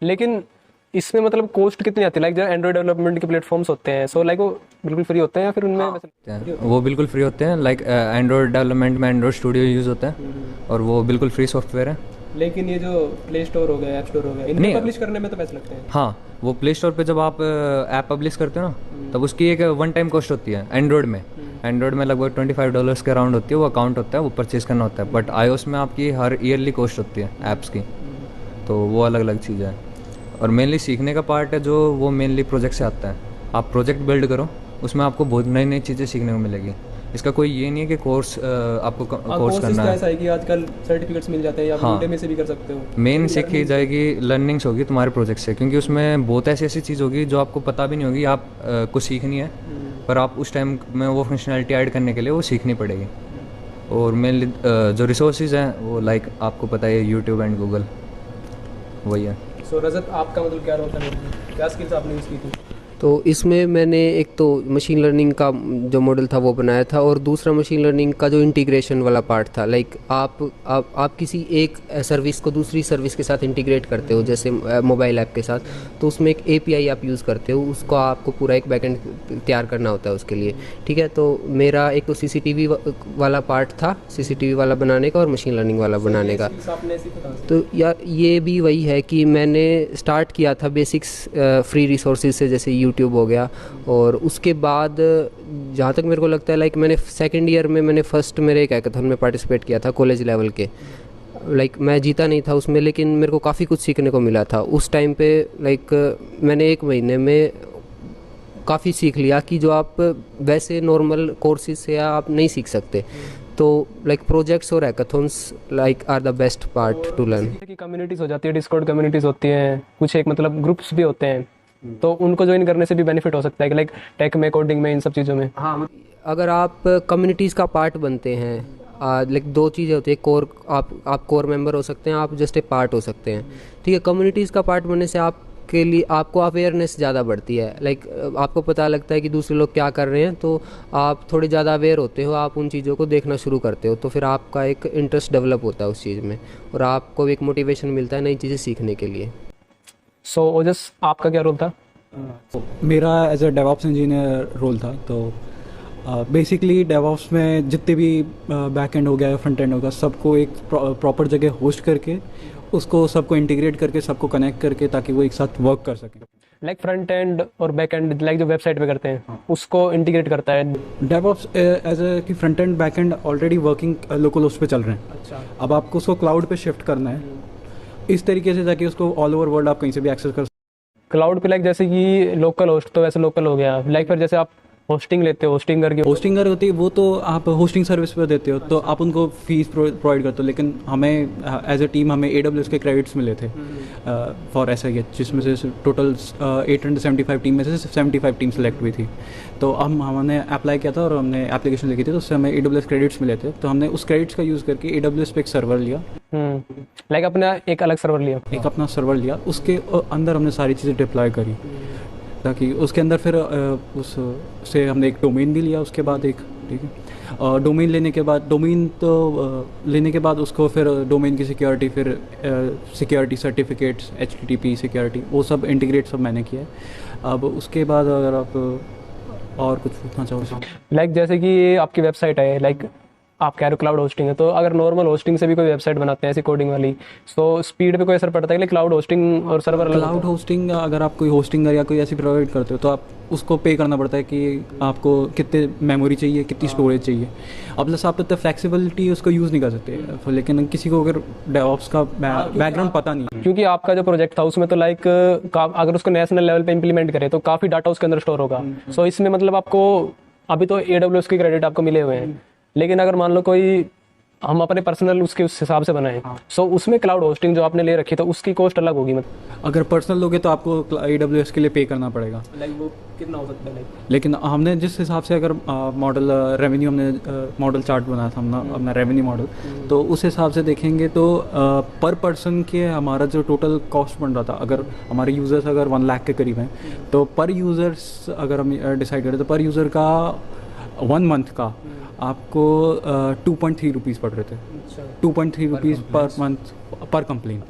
Speaker 6: लेकिन इसमें मतलब कॉस्ट कितनी आती है? लाइक जो एंड्रॉइड डेवलपमेंट के प्लेटफॉर्म्स होते हैं, सो लाइक वो बिल्कुल फ्री होते हैं या फिर उनमें
Speaker 1: वो बिल्कुल फ्री होते हैं। लाइक एंड्रॉयड डेवलपमेंट में एंड्रॉयड स्टूडियो यूज़ होता है और वो बिल्कुल फ्री सॉफ्टवेयर है।
Speaker 2: लेकिन ये जो प्ले स्टोर हो गया, ऐप स्टोर हो गया, इनमें पब्लिश करने में तो पैसे लगते हैं।
Speaker 1: हाँ, वो प्ले स्टोर पे जब आप ऐप पब्लिश करते हो ना, तब उसकी एक वन टाइम कॉस्ट होती है। एंड्रॉयड में लगभग $25 के अराउंड होती है, वो अकाउंट होता है, वो परचेज करना होता है। बट iOS में आपकी हर ईयरली कॉस्ट होती है ऐप्स की, तो वो अलग अलग चीज़ है। और मेनली सीखने का पार्ट है जो वो मेनली प्रोजेक्ट से आता है। आप प्रोजेक्ट बिल्ड करो, उसमें आपको बहुत नई नई चीज़ें सीखने को मिलेगी। इसका कोई ये नहीं है कि कोर्स आपको कोर्स करना है।
Speaker 2: ऐसा है कि आजकल सर्टिफिकेट्स मिल जाते हैं, या
Speaker 1: हाँ,
Speaker 2: Udemy से भी कर सकते हो।
Speaker 1: मेन सीखी जाएगी लर्निंग्स होगी तुम्हारे प्रोजेक्ट से, क्योंकि उसमें बहुत ऐसी ऐसी चीज़ होगी जो आपको पता भी नहीं होगी, आप कुछ सीखनी है, पर आप उस टाइम में वो फंक्शनैलिटी ऐड करने के लिए वो सीखनी पड़ेगी। और मेनली जो रिसोर्सेज हैं वो लाइक आपको पता है यूट्यूब एंड गूगल, वही है।
Speaker 2: सो रजत, आपका मतलब क्या रोल था, क्या स्किल्स आपने यूज़ की थी?
Speaker 3: तो इसमें मैंने एक तो मशीन लर्निंग का जो मॉडल था वो बनाया था, और दूसरा मशीन लर्निंग का जो इंटीग्रेशन वाला पार्ट था। लाइक आप किसी एक सर्विस को दूसरी सर्विस के साथ इंटीग्रेट करते हो, जैसे मोबाइल ऐप के साथ, तो उसमें एक API आप यूज़ करते हो, उसको आपको पूरा एक बैकएंड तैयार करना होता है उसके लिए। ठीक है, तो मेरा एक तो CCTV वाला पार्ट था, CCTV वाला बनाने का और मशीन लर्निंग वाला बनाने का। तो यार ये भी वही है कि मैंने स्टार्ट किया था बेसिक्स फ्री रिसोर्सेज से, जैसे यूट्यूब हो गया, और उसके बाद जहाँ तक मेरे को लगता है लाइक मैंने सेकंड ईयर में मैंने फर्स्ट मेरे एक हैकाथॉन में पार्टिसिपेट किया था कॉलेज लेवल के। लाइक मैं जीता नहीं था उसमें, लेकिन मेरे को काफ़ी कुछ सीखने को मिला था उस टाइम पे। लाइक मैंने 1 महीने में काफ़ी सीख लिया कि जो आप वैसे नॉर्मल कोर्सेज से आप नहीं सीख सकते। तो लाइक प्रोजेक्ट्स और hackathons like are the best part to learn.
Speaker 6: की कम्युनिटीज़ हो जाती है, डिस्कॉर्ड कम्युनिटीज़ होती हैं, कुछ एक मतलब ग्रुप्स भी होते हैं, तो उनको ज्वाइन करने से भी बेनिफिट हो सकता है कि लाइक टेक में, कोडिंग में, इन सब चीज़ों में।
Speaker 3: हाँ, अगर आप कम्युनिटीज़ का पार्ट बनते हैं, लाइक 2 चीज़ें होती है, कोर आप कोर मेंबर हो सकते हैं, आप जस्ट ए पार्ट हो सकते हैं। ठीक है, कम्युनिटीज़ का पार्ट बनने से आपके लिए आपको अवेयरनेस ज़्यादा बढ़ती है। लाइक आपको पता लगता है कि दूसरे लोग क्या कर रहे हैं, तो आप थोड़े ज़्यादा अवेयर होते हो, आप उन चीज़ों को देखना शुरू करते हो, तो फिर आपका एक इंटरेस्ट डेवलप होता है उस चीज़ में, और आपको एक मोटिवेशन मिलता है नई चीज़ें सीखने के लिए।
Speaker 6: सो ओजस, आपका क्या रोल था?
Speaker 7: मेरा as a DevOps engineer role था। तो बेसिकली डेवऑप्स में जितने भी बैक एंड हो गया या फ्रंट एंड होगा, सबको एक प्रॉपर जगह होस्ट करके, उसको सबको इंटीग्रेट करके, सबको कनेक्ट करके, ताकि वो एक साथ वर्क कर सकें।
Speaker 6: लाइक फ्रंट एंड और बैक एंड, लाइक जो वेबसाइट पे करते हैं उसको इंटीग्रेट करता है
Speaker 7: डेवऑप्स एज अ कि front end back and already working local host पे चल रहे हैं।
Speaker 2: अच्छा,
Speaker 7: अब आपको उसको क्लाउड पे शिफ्ट करना है इस तरीके से, ताकि उसको ऑल ओवर वर्ल्ड आप कहीं से भी एक्सेस कर।
Speaker 6: क्लाउड पे लाइक जैसे कि लोकल होस्ट, तो वैसे लोकल हो गया। लाइक फिर जैसे आप होस्टिंग लेते हो, होस्टिंग करके
Speaker 7: होस्टिंग कर होती है वो तो आप होस्टिंग सर्विस पर देते हो, तो आप उनको फीस प्रोवाइड करते हो। लेकिन हमें एज अ टीम हमें AWS के क्रेडिट्स मिले थे फॉर SIH, जिसमें से टोटल 875 टीम में से 75 टीम सेलेक्ट हुई थी। तो हमने अप्लाई किया था और हमने एप्लीकेशन लिखी थी, तो उससे हमें AWS क्रेडिट्स मिले थे। तो हमने उस क्रेडिट्स का यूज़ करके AWS पे एक सर्वर लिया,
Speaker 6: लाइक अपना एक अलग सर्वर लिया,
Speaker 7: एक अपना सर्वर लिया, उसके अंदर हमने सारी चीज़ें डिप्लॉय करी, ताकि उसके अंदर फिर उससे हमने एक डोमेन भी लिया उसके बाद एक। ठीक है, डोमेन लेने के बाद उसको फिर डोमेन की सिक्योरिटी, फिर सिक्योरिटी सर्टिफिकेट्स, HTTP सिक्योरिटी, वो सब इंटीग्रेट सब मैंने किया है। अब उसके बाद अगर आप और कुछ पूछना चाहो,
Speaker 6: लाइक जैसे कि आपकी वेबसाइट है, लाइक आप कह रहे हो क्लाउड होस्टिंग है, तो अगर नॉर्मल होस्टिंग से भी कोई वेबसाइट बनाते हैं ऐसी कोडिंग वाली, तो स्पीड पे कोई असर पड़ता है कि क्लाउड होस्टिंग और सर्वर अलग?
Speaker 7: क्लाउड होस्टिंग अगर आप कोई होस्टिंग या कोई ऐसी प्रोवाइड करते हो, तो आप उसको पे करना पड़ता है कि आपको कितने मेमोरी चाहिए, कितनी स्टोरेज चाहिए। अब प्लस आप तो फ्लेक्सिबिलिटी उसको यूज़ नहीं कर सकते, लेकिन किसी को अगर डेवऑप्स का बैकग्राउंड पता नहीं है,
Speaker 6: क्योंकि आपका जो प्रोजेक्ट था उसमें तो लाइक अगर उसको नेशनल लेवल पे इंप्लीमेंट करें तो काफ़ी डाटा उसके अंदर स्टोर होगा। सो इसमें मतलब आपको अभी तो AWS के क्रेडिट आपको मिले हुए हैं, लेकिन अगर मान लो कोई हम अपने पर्सनल उसके उस हिसाब से बनाए। सो उसमें क्लाउड होस्टिंग जो आपने ले रखी तो उसकी कॉस्ट अलग होगी मतलब।
Speaker 7: अगर पर्सनल लोगे तो आपको AWS के लिए पे करना पड़ेगा,
Speaker 6: लाइक वो कितना हो सकता है लाइक?
Speaker 7: लेकिन हमने जिस हिसाब से अगर मॉडल रेवेन्यू हमने मॉडल चार्ट बनाया था अपना रेवेन्यू मॉडल, तो उस हिसाब से देखेंगे तो पर पर्सन के हमारा जो टोटल कॉस्ट बन रहा था, अगर हमारे यूज़र्स अगर 1 लाख के करीब हैं तो पर यूज़र्स अगर हम डिसाइड करें तो पर यूज़र का 1 मंथ का आपको 2.3 रुपीज़ पड़ रहे थे। 2.3 रुपीज़ पर मंथ पर कंप्लेन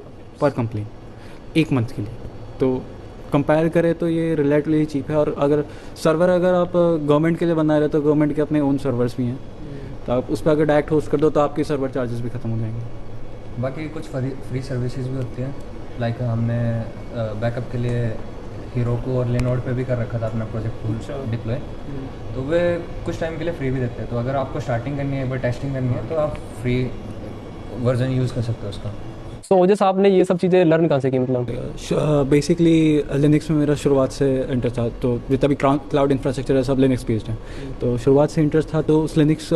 Speaker 7: 1 मंथ के लिए। तो कंपेयर करें तो ये रिलेटिवली चीप है। और अगर सर्वर अगर आप गवर्नमेंट के लिए बना रहे हो तो गवर्नमेंट के अपने ओन सर्वर्स भी हैं, तो आप उस पर अगर डायरेक्ट होस्ट कर दो तो आपके सर्वर चार्जेस भी ख़त्म हो जाएंगे।
Speaker 1: बाकी कुछ फ्री सर्विसेज भी होती हैं, लाइक हमने बैकअप के लिए हीरोको और लिनोड पे भी कर रखा था अपना प्रोजेक्ट फुल डिप्लॉय, तो वे कुछ टाइम के लिए फ्री भी देते हैं। तो अगर आपको स्टार्टिंग करनी है, एक बार टेस्टिंग करनी है, तो आप फ्री वर्जन यूज़ कर सकते हो उसका।
Speaker 6: सो ओजस आपने ये सब चीज़ें लर्न कहाँ से की मतलब?
Speaker 7: बेसिकली लिनक्स में मेरा शुरुआत से इंटरेस्ट था, तो जितना भी क्लाउड इंफ्रास्ट्रक्चर है सब लिनक्स बेस्ड है, तो शुरुआत से इंटरेस्ट था। तो उस लिनक्स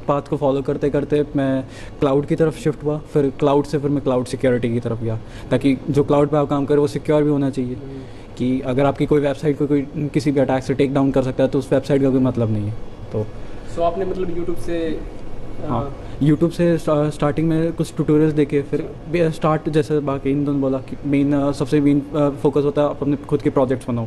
Speaker 7: पाथ को फॉलो करते करते मैं क्लाउड की तरफ शिफ्ट हुआ, फिर क्लाउड से फिर मैं क्लाउड सिक्योरिटी की तरफ गया, ताकि जो क्लाउड पे आप काम करें वो सिक्योर भी होना चाहिए, कि अगर आपकी कोई वेबसाइट को कोई किसी भी अटैक से टेक डाउन कर सकता है तो उस वेबसाइट का कोई मतलब नहीं है। तो
Speaker 6: सो आपने मतलब यूट्यूब से
Speaker 7: हाँ, यूट्यूब से स्टार्टिंग में कुछ ट्यूटोरियल्स देखे, फिर स्टार्ट जैसे बाकी इन दोनों बोला कि सबसे मेन फोकस होता है अपने खुद के प्रोजेक्ट्स बनाओ।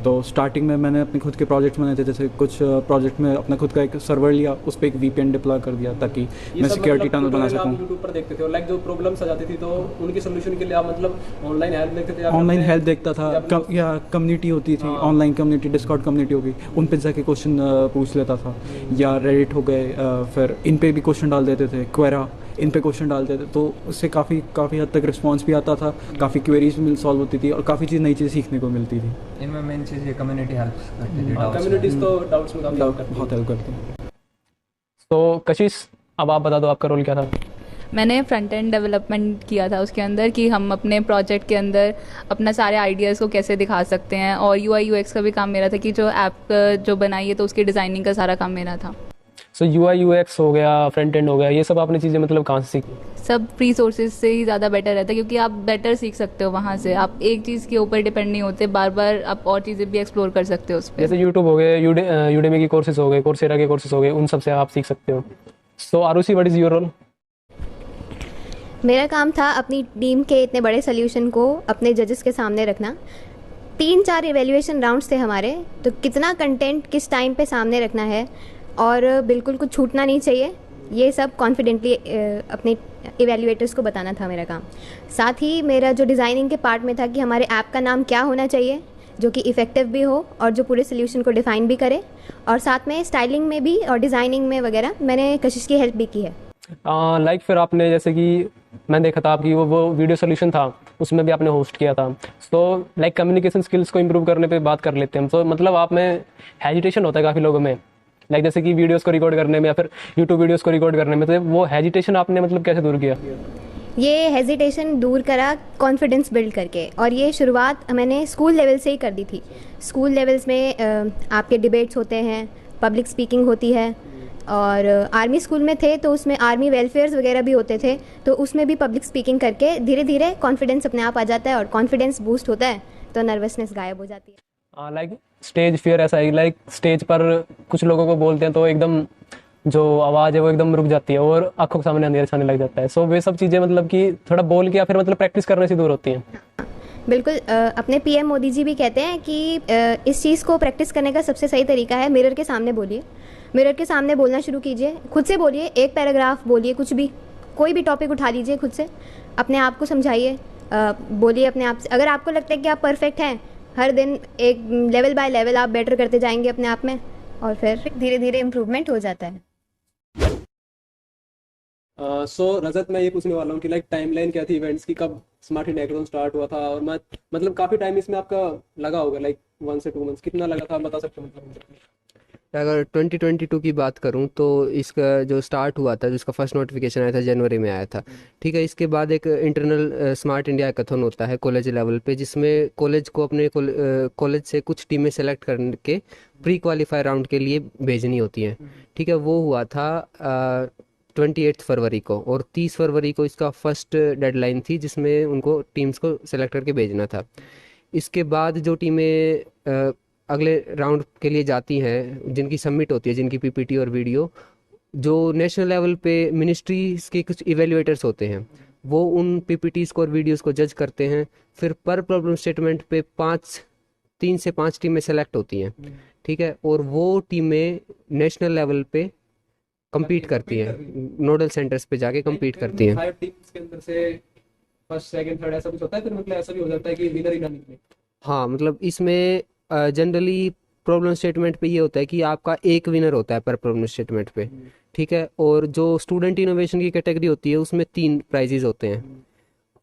Speaker 7: तो स्टार्टिंग में मैंने अपने खुद के प्रोजेक्ट्स बनाए थे, जैसे कुछ प्रोजेक्ट में अपना खुद का एक सर्वर लिया, उस पर एक VPN डिप्लॉय कर दिया ताकि मैं सिक्योरिटी टनल बना सकूँ।
Speaker 6: यूट्यूब पर देखते थे, लाइक जो प्रॉब्लम्स आ जाती थी तो उनके सोल्यूशन के लिए आप मतलब ऑनलाइन हेल्प देखते थे?
Speaker 7: ऑनलाइन हेल्प देखता था, या कम्युनिटी होती थी, ऑनलाइन कम्युनिटी, डिस्कॉर्ड कम्युनिटी होगी, उन पर जाके क्वेश्चन पूछ लेता था, या रेडिट हो गए, फिर इन पे भी क्वेश्चन डाल देते थे, क्वेरा इन पे क्वेश्चन डालते थे, तो उससे काफ़ी हद तक रिस्पांस भी आता था, काफ़ी क्वेरीज भी सॉल्व होती थी और काफ़ी चीज़ नई चीज़ सीखने को मिलती थी।
Speaker 1: इनमें मेन चीज़ ये कम्युनिटी हेल्प करती थी,
Speaker 6: कम्युनिटीज तो डाउट्स में
Speaker 7: बहुत हेल्प करती है।
Speaker 6: तो कशिश अब आप बता दो आपका रोल क्या था?
Speaker 4: मैंने फ्रंट एंड डेवलपमेंट किया था उसके अंदर, कि हम अपने प्रोजेक्ट के अंदर अपना सारे आइडियाज़ को कैसे दिखा सकते हैं, और UI UX का भी काम मेरा था, कि जो ऐप जो बनाई है तो उसकी डिज़ाइनिंग का सारा काम मेरा था।
Speaker 6: सो UI UX हो गया, फ्रंट एंड हो गया, ये सब आपने चीज़ें मतलब कहाँ से सीखी?
Speaker 4: सब फ्री सोर्सेज से ही ज़्यादा बेटर रहता है, क्योंकि आप बेटर सीख सकते हो वहाँ से, आप एक चीज़ के ऊपर डिपेंड नहीं होते, बार बार आप और चीज़ें भी एक्सप्लोर कर सकते हो उस पर।
Speaker 6: जैसे यूट्यूब हो गए, यूडेमी की कोर्सेज हो गए, कोर्सेरा के कोर्सेज हो गए, उन सब से आप सीख सकते हो। So Arushi, what is your role?
Speaker 5: मेरा काम था अपनी टीम के इतने बड़े सोल्यूशन को अपने जजेस के सामने रखना। 3-4 इवेल्युएशन राउंड्स थे हमारे, तो कितना कंटेंट किस टाइम पे सामने रखना है और बिल्कुल कुछ छूटना नहीं चाहिए, ये सब कॉन्फिडेंटली अपने इवेल्युएटर्स को बताना था मेरा काम। साथ ही मेरा जो डिज़ाइनिंग के पार्ट में था कि हमारे ऐप का नाम क्या होना चाहिए जो कि इफ़ेक्टिव भी हो और जो पूरे सोल्यूशन को डिफ़ाइन भी करे, और साथ में स्टाइलिंग में भी और डिज़ाइनिंग में वगैरह मैंने कशिश की हेल्प भी की है।
Speaker 6: लाइक फिर आपने जैसे कि मैं देखा था आपकी वो वीडियो सोल्यूशन था, उसमें भी आपने होस्ट किया था। तो लाइक कम्युनिकेशन स्किल्स को इम्प्रूव करने पे बात कर लेते हैं हम। तो मतलब आप में हेजिटेशन होता है काफ़ी लोगों में, लाइक जैसे कि वीडियोस को रिकॉर्ड करने में या फिर यूट्यूब वीडियोस को रिकॉर्ड करने में, तो वो हेजिटेशन आपने मतलब कैसे दूर किया?
Speaker 5: ये हेजिटेशन दूर करा कॉन्फिडेंस बिल्ड करके, और ये शुरुआत मैंने स्कूल लेवल से ही कर दी थी। स्कूल लेवल्स में आपके डिबेट्स होते हैं, पब्लिक स्पीकिंग होती है, और आर्मी स्कूल में थे तो उसमें आर्मी वेलफेयर्स वगैरह भी होते थे, तो उसमें भी पब्लिक स्पीकिंग करके धीरे धीरे कॉन्फिडेंस अपने आप आ जाता है, और कॉन्फिडेंस बूस्ट होता है तो नर्वसनेस गायब हो जाती है।
Speaker 6: लाइक स्टेज फियर ऐसा है, लाइक स्टेज पर कुछ लोगों को बोलते हैं तो एकदम जो आवाज़ है वो एकदम रुक जाती है और आंखों के सामने अंधेरा छाने लग जाता है। सो वे सब चीज़ें मतलब कि थोड़ा बोल के या फिर मतलब प्रैक्टिस करने से दूर होती हैं।
Speaker 5: बिल्कुल, अपने PM मोदी जी भी कहते हैं कि इस चीज़ को प्रैक्टिस करने का सबसे सही तरीका है मिरर के सामने बोलिए, मिरर के सामने बोलना शुरू कीजिए, खुद से बोलिए, एक पैराग्राफ बोलिए, कुछ भी, कोई भी टॉपिक उठा लीजिए, खुद से अपने आप को समझाइए, बोलिए अपने आप से। अगर आपको लगता है कि आप परफेक्ट हैं, हर दिन एक लेवल बाय लेवल आप बेटर करते जाएंगे अपने आप में, और फिर धीरे धीरे इम्प्रूवमेंट हो जाता है।
Speaker 6: सो रजत, मैं ये पूछने वाला हूँ कि लाइक टाइमलाइन क्या थी इवेंट्स की, कब स्मार्ट इंडिया हैकाथॉन स्टार्ट हुआ था, और मैं मतलब काफ़ी टाइम इसमें आपका लगा होगा, लाइक 1 से 2 मंथ्स, कितना लगा था आप बता सकते हो मतलब?
Speaker 3: अगर 2022 की बात करूं तो इसका जो स्टार्ट हुआ था, जिसका फर्स्ट नोटिफिकेशन आया था जनवरी में आया था, ठीक है। इसके बाद एक इंटरनल स्मार्ट इंडिया हैकाथॉन होता है कॉलेज लेवल पे, जिसमें कॉलेज को अपने कॉलेज से कुछ टीमें सेलेक्ट करके प्री क्वालिफाई राउंड के लिए भेजनी होती हैं, ठीक है। वो हुआ था 28 फरवरी को, और 30 फरवरी को इसका फर्स्ट डेडलाइन थी जिसमें उनको टीम्स को सेलेक्ट करके भेजना था। इसके बाद जो टीमें अगले राउंड के लिए जाती हैं, जिनकी सबमिट होती है, जिनकी पीपीटी और वीडियो, जो नेशनल लेवल पे मिनिस्ट्रीज के कुछ इवेल्युएटर्स होते हैं, वो उन पीपीटीज को और वीडियोस को जज करते हैं। फिर पर प्रॉब्लम स्टेटमेंट पे 3 से 5 टीमें सेलेक्ट होती हैं, ठीक है, और वो टीमें नेशनल लेवल पे compete करती हैं, नोडल सेंटर्स पे जाके compete करती हैं।
Speaker 6: 5 टीम्स के अंदर से फर्स्ट सेकंड थर्ड ऐसा कुछ होता है, फिर मतलब ऐसा भी हो जाता है कि विनर ही ना निकले?
Speaker 3: हाँ, मतलब इसमें जनरली प्रॉब्लम स्टेटमेंट पे ये होता है कि आपका एक विनर होता है पर प्रॉब्लम स्टेटमेंट पे, ठीक है, और जो स्टूडेंट इनोवेशन की कैटेगरी होती है उसमें 3 प्राइजेज होते हैं,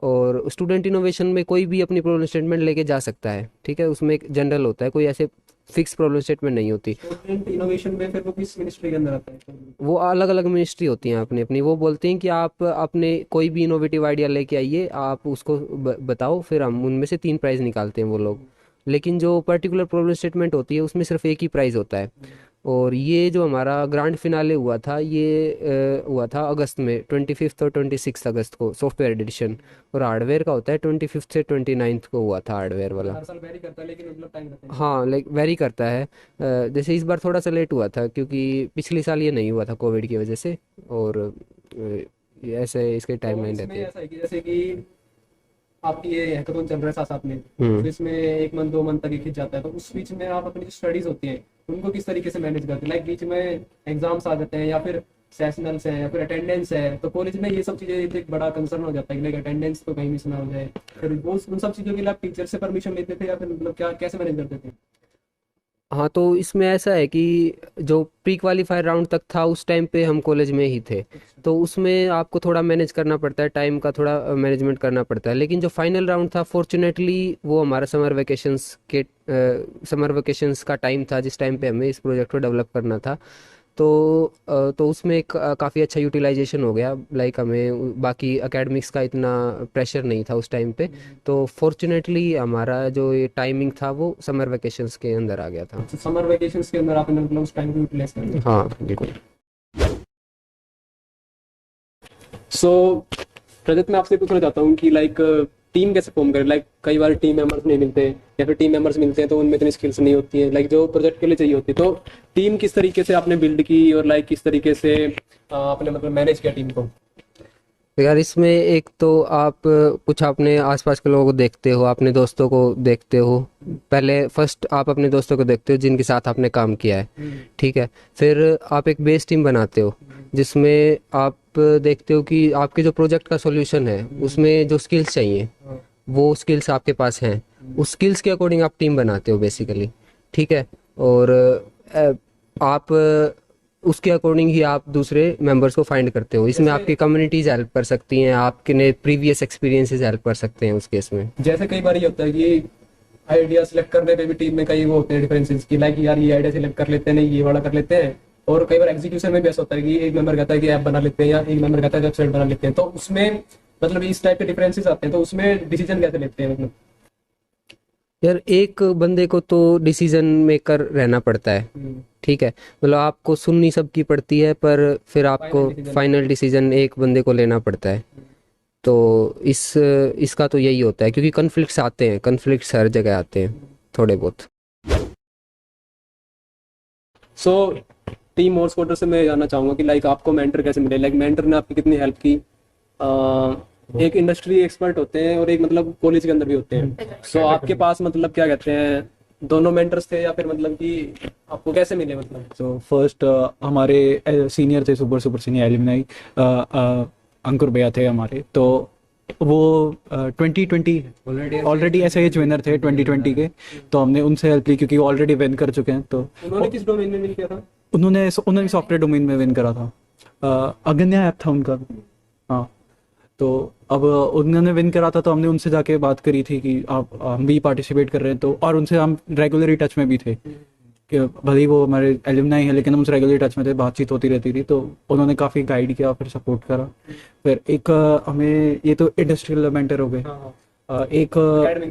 Speaker 3: और स्टूडेंट इनोवेशन में कोई भी अपनी प्रॉब्लम स्टेटमेंट लेके जा सकता है, ठीक है, उसमें एक जनरल होता है, कोई ऐसे फिक्स प्रॉब्लम स्टेटमेंट नहीं होती।
Speaker 6: स्टूडेंट इनोवेशन में फिर वो किस मिनिस्ट्री के अंदर आता है?
Speaker 3: वो अलग अलग मिनिस्ट्री होती हैं अपनी अपनी, वो बोलते हैं कि आप अपने कोई भी इनोवेटिव आइडिया लेके आइए, आप उसको बताओ, फिर हम उनमें से 3 प्राइज़ निकालते हैं वो लोग। लेकिन जो पर्टिकुलर प्रॉब्लम स्टेटमेंट होती है उसमें सिर्फ एक ही प्राइज़ होता है। और ये जो हमारा ग्रैंड फिनाले हुआ था, ये हुआ था अगस्त में, 25 और 26 अगस्त को सॉफ्टवेयर एडिशन, और हार्डवेयर का होता है 25 से 29 को हुआ था हार्डवेयर वाला।
Speaker 6: हर साल वेरी करता है लेकिन मतलब टाइम लगता है।
Speaker 3: हाँ, लाइक वेरी करता है। जैसे इस बार थोड़ा सा लेट हुआ था क्योंकि पिछले साल ये नहीं हुआ था कोविड की वजह से, और ऐसे इसके टाइमलाइन
Speaker 6: तो
Speaker 3: रहती
Speaker 6: इसमें
Speaker 3: है।
Speaker 6: ऐसा है कि जैसे कि आपकी ये हैकाथॉन चल रहा है साथ साथ में,
Speaker 3: हम्म।
Speaker 6: तो इसमें 1 मंथ 2 मंथ तक ये खिंच जाता है, तो उस बीच में आप अपनी जो स्टडीज होती हैं उनको किस तरीके से मैनेज करते हैं? लाइक बीच में एग्जाम्स आ जाते हैं या फिर सेशनल्स हैं या फिर अटेंडेंस है, तो कॉलेज में ये सब चीज़ें एक बड़ा कंसर्न हो जाता है कि लाइक अटेंडेंस तो कहीं मिस ना हो जाए, फिर वो उन सब चीज़ों के लिए आप टीचर से परमिशन लेते थे या फिर मतलब क्या कैसे मैनेज करते थे?
Speaker 3: हाँ, तो इसमें ऐसा है कि जो प्री क्वालिफायर राउंड तक था उस टाइम पे हम कॉलेज में ही थे, तो उसमें आपको थोड़ा मैनेज करना पड़ता है, टाइम का थोड़ा मैनेजमेंट करना पड़ता है। लेकिन जो फाइनल राउंड था, फॉर्चुनेटली वो हमारा समर वेकेशंस का टाइम था, जिस टाइम पे हमें इस प्रोजेक्ट को डेवलप करना था। तो उसमें काफ़ी अच्छा यूटिलाइजेशन हो गया, लाइक हमें बाकी एकेडमिक्स का इतना प्रेशर नहीं था उस टाइम पे, तो फॉर्चुनेटली हमारा जो ये टाइमिंग था वो समर वेकेशंस के अंदर आ गया था।
Speaker 6: समर वेकेशंस के अंदर आपने मतलब उस टाइम को यूटिलाइज कर लिया?
Speaker 3: हाँ, बिल्कुल।
Speaker 6: सो रजत, मैं आपसे पूछना चाहता हूँ कि लाइक टीम कैसे फॉर्म करें? लाइक कई बार टीम मेंबर्स नहीं मिलते या फिर टीम मेंबर्स मिलते हैं तो उनमें इतनी स्किल्स नहीं होती है लाइक जो प्रोजेक्ट के लिए चाहिए होती है, तो टीम किस तरीके से आपने बिल्ड की और लाइक किस तरीके से आपने मतलब मैनेज किया टीम को?
Speaker 3: यार, इसमें एक तो आप कुछ अपने आसपास के लोगों को देखते हो, अपने दोस्तों को देखते हो। पहले फर्स्ट आप अपने दोस्तों को देखते हो जिनके साथ आपने काम किया है, ठीक है, फिर आप एक बेस टीम बनाते हो जिसमें आप देखते हो कि आपके जो प्रोजेक्ट का सॉल्यूशन है उसमें जो स्किल्स चाहिए वो स्किल्स आपके पास हैं, उस स्किल्स के अकॉर्डिंग आप टीम बनाते हो बेसिकली, ठीक है, और आप उसके अकॉर्डिंग ही आप दूसरे मेंबर्स को फाइंड करते हो। इसमें आपकी कम्युनिटीज हेल्प कर सकती हैं, आपके प्रीवियस एक्सपीरियंसेस हेल्प कर सकते हैं उस केस में।
Speaker 6: जैसे कई बार ये होता है कि आइडिया सिलेक्ट करने पे भी टीम में कई वो होते हैं डिफरेंसेस कि लाइक यार ये आइडिया सिलेक्ट कर लेते हैं, नहीं ये वाला कर लेते हैं, और कई बार एग्जीक्यूशन में भी ऐसा होता है कि एक मेंबर कहता है कि ऐप बना लेते हैं या एक मेंबर कहता है वेबसाइट बना लेते हैं, तो उसमें मतलब इस टाइप के डिफरेंसेस आते हैं, तो उसमें डिसीजन कैसे लेते हैं? मतलब
Speaker 3: यार, एक बंदे को तो डिसीजन मेकर रहना पड़ता है, ठीक है, मतलब आपको सुननी सबकी पड़ती है पर फिर आपको फाइनल डिसीजन एक बंदे को लेना पड़ता है। तो इसका तो यही होता है क्योंकि कन्फ्लिक्ट्स आते हैं, कन्फ्लिक्ट्स हर जगह आते हैं थोड़े बहुत।
Speaker 6: सो टीम और स्क्वाडर से मैं जानना चाहूंगा कि लाइक आपको मेंटर कैसे मिले? लाइक मेंटर ने आपकी कितनी हेल्प की? एक इंडस्ट्री एक्सपर्ट होते हैं और एक मतलब कॉलेज के अंदर भी होते हैं, सो आपके पास मतलब क्या कहते हैं दोनों मेंटर्स थे या फिर मतलब कि आपको कैसे मिले? मतलब
Speaker 7: तो फर्स्ट हमारे सीनियर थे, सुपर सीनियर एलुमनाई अंकुर भैया थे हमारे, तो वो 2020 ऑलरेडी SIH विनर थे 2020 के, तो हमने उनसे हेल्प ली क्योंकि वो ऑलरेडी विन कर चुके हैं। तो
Speaker 6: उन्होंने किस डोमेन में विन किया था?
Speaker 7: उन्होंने सॉफ्टवेयर डोमेन में विन करा था, अगन्या ऐप था उनका। हाँ, तो अब उन्होंने विन करा था तो हमने उनसे जाके बात करी थी कि आप हम भी पार्टिसिपेट कर रहे हैं, तो और उनसे हम रेगुलरली टच में भी थे कि भले ही वो हमारे एलुमनाई है लेकिन हम उनसे रेगुलरली टच में थे, बातचीत होती रहती थी, तो उन्होंने काफ़ी गाइड किया, फिर सपोर्ट करा। फिर एक हमें ये तो इंडस्ट्रियल मेंटर हो गए, एक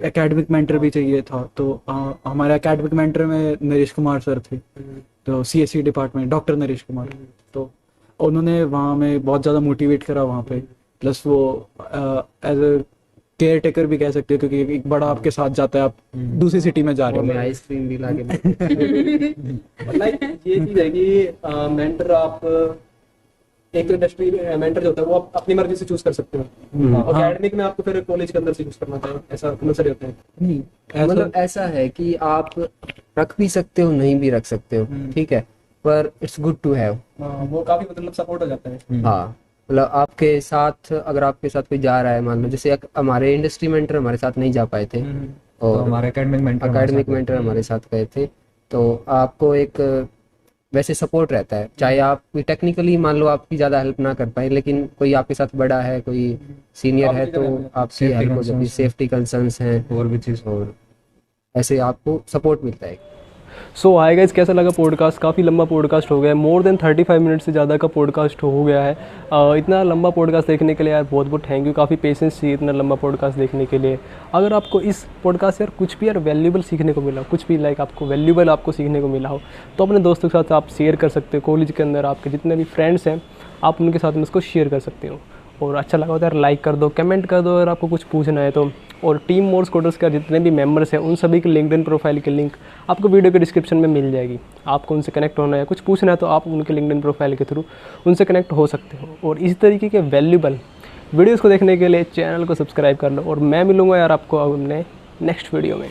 Speaker 7: एकेडमिक मेंटर भी चाहिए था, तो हमारे एकेडमिक मेंटर में नरेश कुमार सर थे, तो CSE department, doctor Naresh Kumar. तो उन्होंने वहाँ में बहुत ज़्यादा मोटिवेट करा वहाँ पे, प्लस वो एज ए केयर टेकर भी कह सकते हो, क्योंकि एक बड़ा आपके साथ जाता है, आप दूसरी सिटी में जा रहे
Speaker 3: मैं
Speaker 7: हो।
Speaker 3: आइसक्रीम भी ला के
Speaker 6: लाइक ये चीज है कि मेंटर आप एक इंडस्ट्री मेंटर जो होता है वो आप अपनी मर्जी से चूज कर सकते हो, और एकेडमिक में आपको फिर कॉलेज के अंदर से चूज करना चाहिए, ऐसा कंपलसरी होता है।
Speaker 7: नहीं,
Speaker 3: मतलब ऐसा है कि आप रख भी सकते हो, नहीं भी रख सकते हो, ठीक है, पर इट्स गुड टू हैव।
Speaker 6: वो काफी मतलब सपोर्ट हो जाता है।
Speaker 3: हाँ, मतलब आपके साथ, अगर आपके साथ कोई जा रहा है, मान लो जैसे हमारे इंडस्ट्री मेंटर हमारे साथ नहीं जा पाए थे,
Speaker 1: तो
Speaker 3: और
Speaker 1: हमारे एकेडमिक मेंटर
Speaker 3: हमारे साथ गए थे, तो आपको एक वैसे सपोर्ट रहता है, चाहे आप टेक्निकली मान लो आपकी ज़्यादा हेल्प ना कर पाए, लेकिन कोई आपके साथ बड़ा है, कोई सीनियर है, तो आपकी हेल्प हो जाती है, सेफ्टी कंसर्न्स हैं
Speaker 1: और भी चीज़,
Speaker 3: और ऐसे आपको सपोर्ट मिलता है।
Speaker 10: सो हाय गाइस, कैसा लगा पॉडकास्ट? काफ़ी लंबा पॉडकास्ट हो गया है, मोर देन 35 मिनट से ज़्यादा का पॉडकास्ट हो गया है। इतना लंबा पॉडकास्ट देखने के लिए यार बहुत बहुत थैंक यू, काफ़ी पेशेंस चाहिए इतना लंबा पॉडकास्ट देखने के लिए। अगर आपको इस पॉडकास्ट से यार कुछ भी यार वैल्यूबल सीखने को मिला, कुछ भी लाइक आपको वैल्यूबल आपको सीखने को मिला हो, तो अपने दोस्तों के साथ आप शेयर कर सकते हो। कॉलेज के अंदर आपके जितने भी फ्रेंड्स हैं, आप उनके साथ में उसको शेयर कर सकते हो। और अच्छा लगा तो यार लाइक कर दो, कमेंट कर दो अगर आपको कुछ पूछना है तो। और टीम मोर्स कोडर्स का जितने भी मेंबर्स हैं, उन सभी के लिंक्डइन प्रोफाइल की लिंक आपको वीडियो के डिस्क्रिप्शन में मिल जाएगी। आपको उनसे कनेक्ट होना है, कुछ पूछना है तो आप उनके लिंक्डइन प्रोफाइल के थ्रू उनसे कनेक्ट हो सकते हो। और इस तरीके के वैल्यूबल वीडियोज़ को देखने के लिए चैनल को सब्सक्राइब कर लो, और मैं मिलूँगा यार आपको अपने नेक्स्ट वीडियो में।